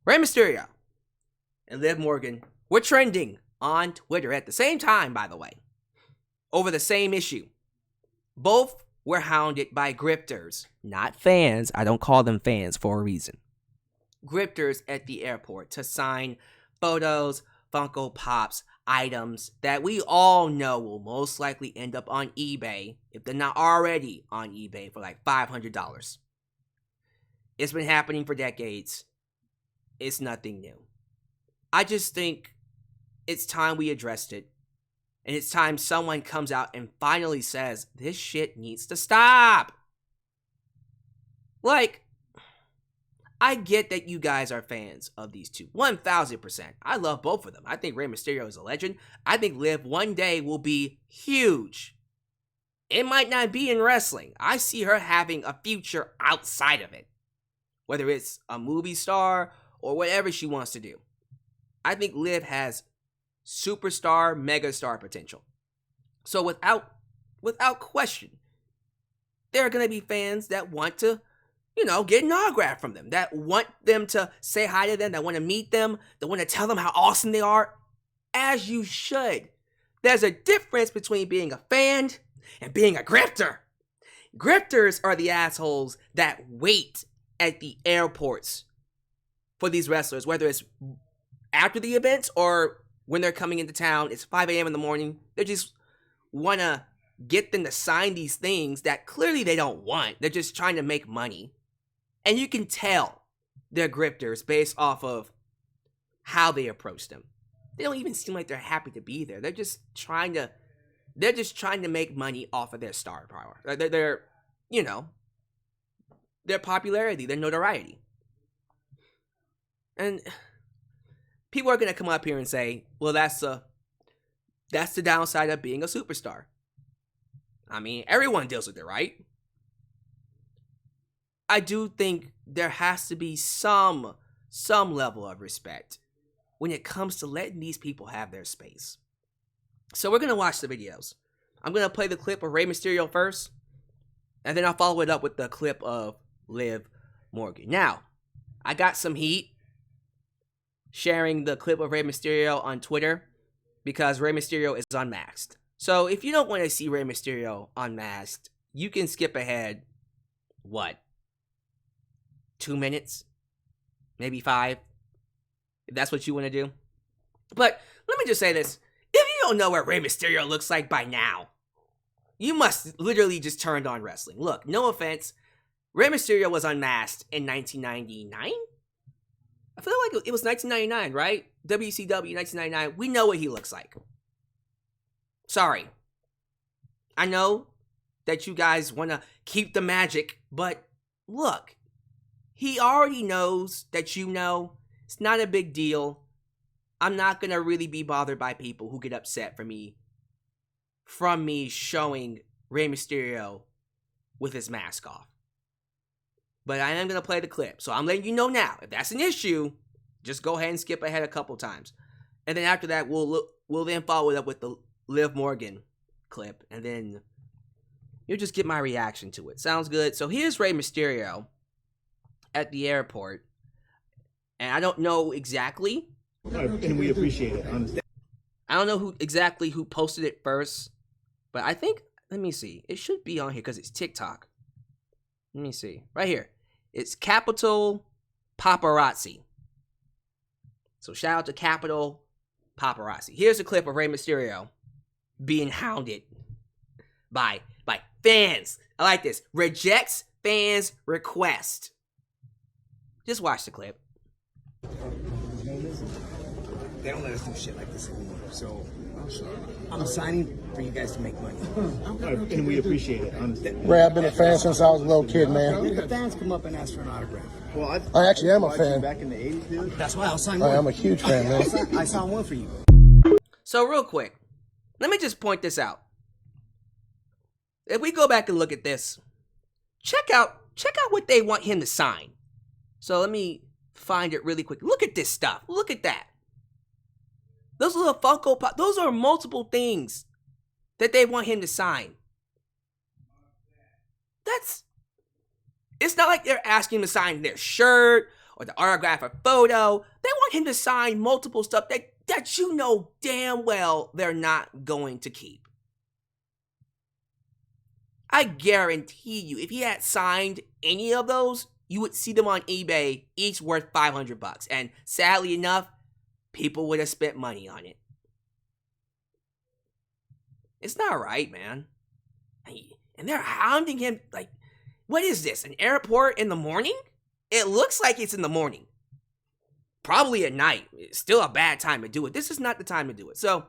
Rey Mysterio and Liv Morgan were trending on Twitter at the same time, by the way, over the same issue. Both were hounded by grifters, not fans. I don't call them fans for a reason. Grifters at the airport to sign photos, Funko Pops, items that we all know will most likely end up on eBay, if they're not already on eBay, for like $500. It's been happening for decades. It's nothing new. I just think it's time we addressed it. And it's time someone comes out and finally says, this shit needs to stop. Like, I get that you guys are fans of these two. 1,000%. I love both of them. I think Rey Mysterio is a legend. I think Liv one day will be huge. It might not be in wrestling. I see her having a future outside of it. Whether it's a movie star or whatever she wants to do. I think Liv has superstar, megastar potential. So without question, there are going to be fans that want to, get an autograph from them, that want them to say hi to them, that want to meet them, that want to tell them how awesome they are, as you should. There's a difference between being a fan and being a grifter. Grifters are the assholes that wait at the airports for these wrestlers, whether it's after the events or when they're coming into town. It's 5 a.m. in the morning. They just want to get them to sign these things that clearly they don't want. They're just trying to make money. And you can tell they're grifters based off of how they approach them. They don't even seem like they're happy to be there. They're just trying to make money off of their star power. Their popularity, their notoriety. And people are going to come up here and say, well, that's the downside of being a superstar. I mean, everyone deals with it, right? I do think there has to be some level of respect when it comes to letting these people have their space. So we're going to watch the videos. I'm going to play the clip of Rey Mysterio first, and then I'll follow it up with the clip of Liv Morgan. Now, I got some heat sharing the clip of Rey Mysterio on Twitter because Rey Mysterio is unmasked. So if you don't want to see Rey Mysterio unmasked, you can skip ahead, 2 minutes? Maybe 5? If that's what you want to do. But let me just say this. If you don't know what Rey Mysterio looks like by now, you must literally just turned on wrestling. Look, no offense, Rey Mysterio was unmasked in 1999? I feel like it was 1999, right? WCW 1999. We know what he looks like. Sorry. I know that you guys want to keep the magic, but look, he already knows that you know. It's not a big deal. I'm not going to really be bothered by people who get upset from me showing Rey Mysterio with his mask off. But I am going to play the clip. So I'm letting you know now. If that's an issue, just go ahead and skip ahead a couple times. And then after that, we'll then follow it up with the Liv Morgan clip. And then you'll just get my reaction to it. Sounds good? So here's Rey Mysterio at the airport. And I don't know exactly. And we appreciate it, honestly. I don't know who posted it first. But I think, let me see. It should be on here because it's TikTok. Let me see. Right here. It's Capital Paparazzi. So shout out to Capital Paparazzi. Here's a clip of Rey Mysterio being hounded by fans. I like this. Rejects fans' request. Just watch the clip. They don't let us do shit like this anymore. So I'm signing for you guys to make money. And we appreciate it, honestly. Ray, I've been a fan since I was a little kid, man. The fans come up and ask for an autograph. Well, I actually am a fan. Back in the 80s, dude. That's why I'll sign one. I'm a huge fan, man. I signed one for you. So real quick, let me just point this out. If we go back and look at this, check out what they want him to sign. So let me find it really quick. Look at this stuff. Look at that. Those little Funko Pop, those are multiple things that they want him to sign. It's not like they're asking him to sign their shirt or the autograph or photo. They want him to sign multiple stuff that you know damn well they're not going to keep. I guarantee you, if he had signed any of those, you would see them on eBay, each worth $500. And sadly enough, people would have spent money on it. It's not right, man. And they're hounding him like, what is this, an airport in the morning? It looks like it's in the morning. Probably at night. It's still a bad time to do it. This is not the time to do it. So,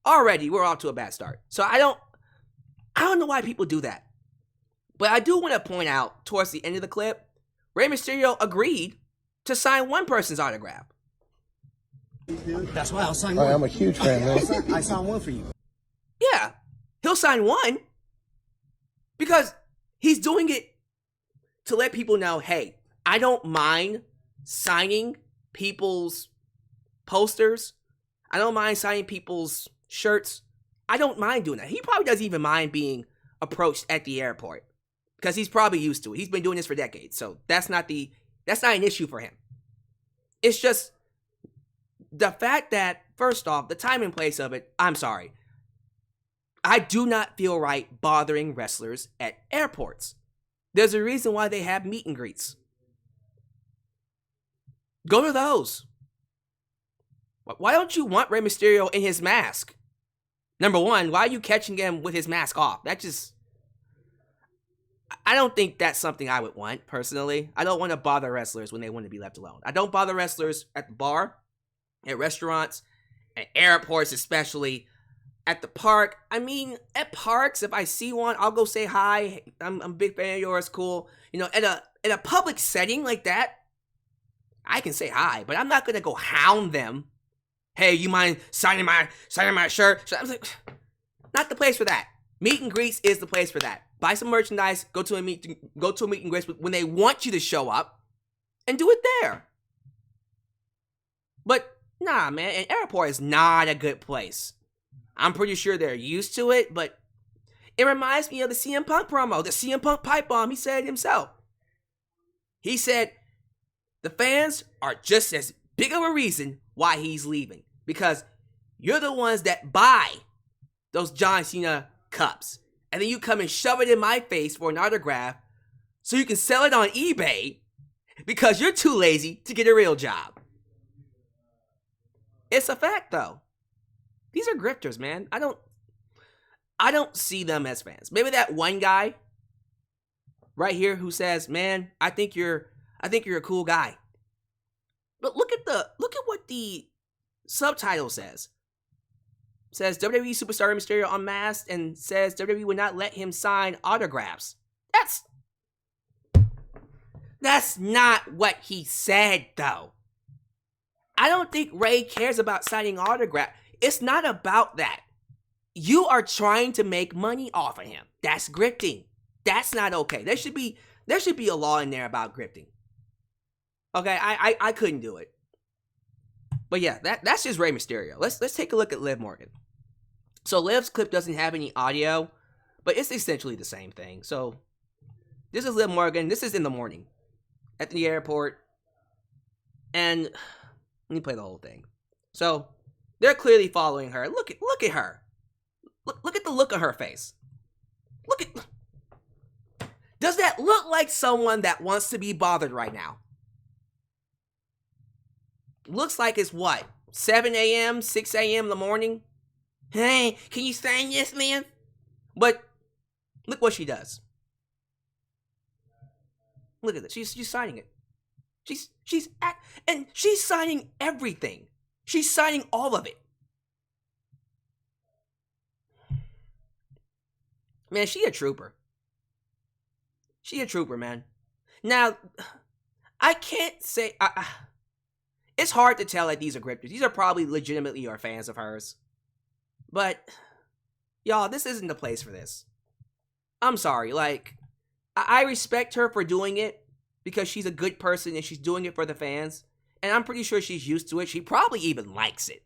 already, we're off to a bad start. So, I don't know why people do that. But I do want to point out, towards the end of the clip, Rey Mysterio agreed to sign one person's autograph. That's why I'll sign one. I'm a huge fan, man. I signed one for you. Yeah, he'll sign one. Because he's doing it to let people know, hey, I don't mind signing people's posters. I don't mind signing people's shirts. I don't mind doing that. He probably doesn't even mind being approached at the airport because he's probably used to it. He's been doing this for decades, so that's not an issue for him. It's just the fact that, first off, the time and place of it, I'm sorry. I do not feel right bothering wrestlers at airports. There's a reason why they have meet and greets. Go to those. Why don't you want Rey Mysterio in his mask? Number one, why are you catching him with his mask off? I don't think that's something I would want, personally. I don't want to bother wrestlers when they want to be left alone. I don't bother wrestlers at the bar, at restaurants, at airports especially, at the park. I mean, at parks, if I see one, I'll go say hi. I'm a big fan of yours, cool. You know, at a public setting like that, I can say hi, but I'm not going to go hound them. Hey, you mind signing my shirt? I was like, not the place for that. Meet and greets is the place for that. Buy some merchandise, go to a meet and greets when they want you to show up, and do it there. But nah, man, an airport is not a good place. I'm pretty sure they're used to it, but it reminds me of the CM Punk promo, the CM Punk pipe bomb. He said it himself. He said the fans are just as big of a reason why he's leaving, because you're the ones that buy those John Cena cups, and then you come and shove it in my face for an autograph so you can sell it on eBay because you're too lazy to get a real job. It's a fact, though. These are grifters, man. I don't see them as fans. Maybe that one guy right here who says, "Man, I think you're a cool guy." But look at what the subtitle says. It says WWE Superstar Rey Mysterio unmasked and says WWE would not let him sign autographs. That's not what he said, though. I don't think Rey cares about signing autographs. It's not about that. You are trying to make money off of him. That's grifting. That's not okay. There should be a law in there about grifting. Okay, I couldn't do it. But yeah, that's just Rey Mysterio. Let's take a look at Liv Morgan. So Liv's clip doesn't have any audio, but it's essentially the same thing. So this is Liv Morgan. This is in the morning at the airport. And let me play the whole thing. So they're clearly following her. Look at her. Look at the look on her face. Does that look like someone that wants to be bothered right now? Looks like it's what? 7 a.m., 6 a.m. in the morning? Hey, can you sign this, man? But look what she does. Look at this. She's signing it. She's signing everything. She's signing all of it. Man, she a trooper. She a trooper, man. Now, I can't say... it's hard to tell that these are grifters. These are probably legitimately your fans of hers. But, y'all, this isn't the place for this. I'm sorry. Like, I respect her for doing it because she's a good person and she's doing it for the fans. And I'm pretty sure she's used to it. She probably even likes it.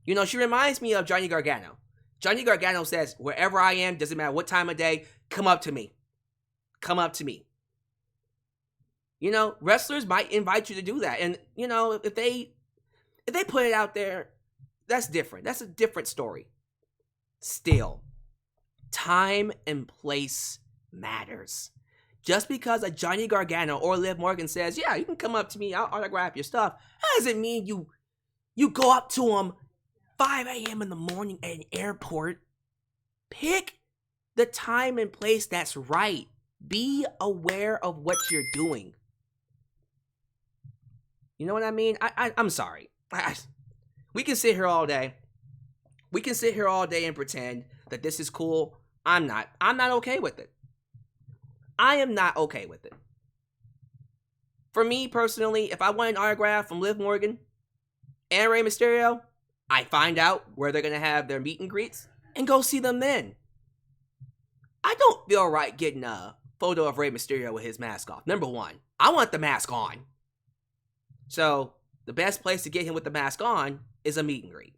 You know, she reminds me of Johnny Gargano. Johnny Gargano says, wherever I am, doesn't matter what time of day, come up to me. Come up to me. You know, wrestlers might invite you to do that. And, you know, if they put it out there, that's different. That's a different story. Still, time and place matters. Just because a Johnny Gargano or Liv Morgan says, yeah, you can come up to me, I'll autograph your stuff, that doesn't mean you go up to them 5 a.m. in the morning at an airport. Pick the time and place that's right. Be aware of what you're doing. You know what I mean? I'm sorry. We can sit here all day. We can sit here all day and pretend that this is cool. I'm not okay with it. I am not okay with it. For me personally, if I want an autograph from Liv Morgan and Rey Mysterio, I find out where they're going to have their meet and greets and go see them then. I don't feel right getting a photo of Rey Mysterio with his mask off. Number one, I want the mask on. So, the best place to get him with the mask on is a meet and greet.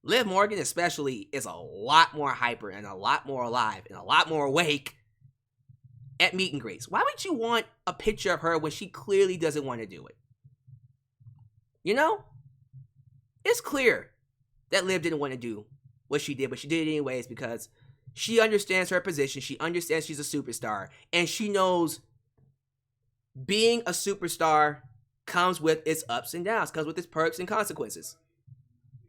Liv Morgan especially is a lot more hyper and a lot more alive and a lot more awake at meet and greets. Why would you want a picture of her when she clearly doesn't want to do it? You know? It's clear that Liv didn't want to do what she did, but she did it anyways because she understands her position. She understands she's a superstar. And she knows being a superstar comes with its ups and downs, comes with its perks and consequences.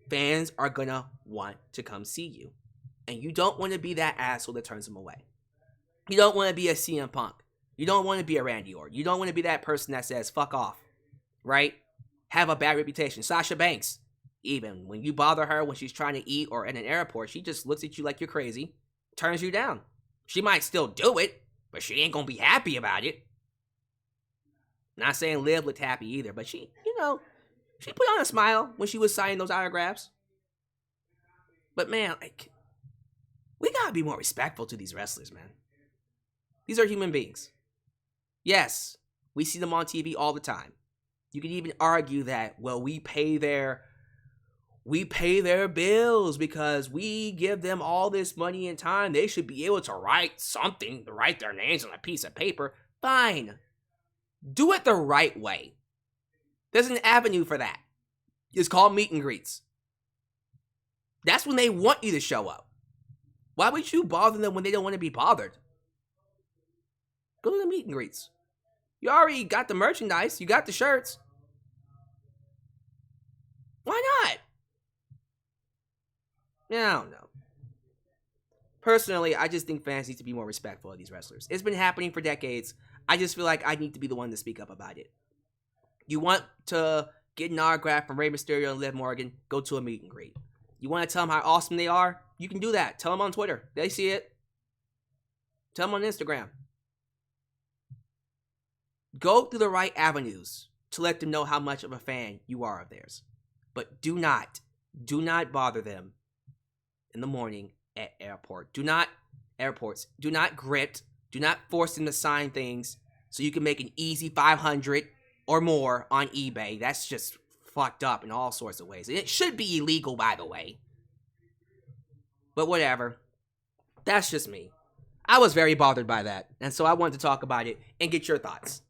Fans are gonna want to come see you. And you don't want to be that asshole that turns them away. You don't want to be a CM Punk. You don't want to be a Randy Orton. You don't want to be that person that says, fuck off. Right? Have a bad reputation. Sasha Banks. Even when you bother her when she's trying to eat or in an airport, she just looks at you like you're crazy, turns you down. She might still do it, but she ain't gonna be happy about it. Not saying Liv looked happy either, but she, you know, she put on a smile when she was signing those autographs. But man, like, we gotta be more respectful to these wrestlers, man. These are human beings. Yes, we see them on TV all the time. You can even argue that, well, we pay their bills because we give them all this money and time. They should be able to write something, to write their names on a piece of paper. Fine. Do it the right way. There's an avenue for that. It's called meet and greets. That's when they want you to show up. Why would you bother them when they don't want to be bothered? Go to the meet and greets. You already got the merchandise. You got the shirts. Why not? I don't know. Personally, I just think fans need to be more respectful of these wrestlers. It's been happening for decades. I just feel like I need to be the one to speak up about it. You want to get an autograph from Rey Mysterio and Liv Morgan, go to a meet and greet. You want to tell them how awesome they are? You can do that. Tell them on Twitter. They see it. Tell them on Instagram. Go through the right avenues to let them know how much of a fan you are of theirs. But do not bother them in the morning at airports. Do not grift. Do not force them to sign things so you can make an easy 500 or more on eBay. That's just fucked up in all sorts of ways. And it should be illegal, by the way. But whatever. That's just me. I was very bothered by that. And so I wanted to talk about it and get your thoughts.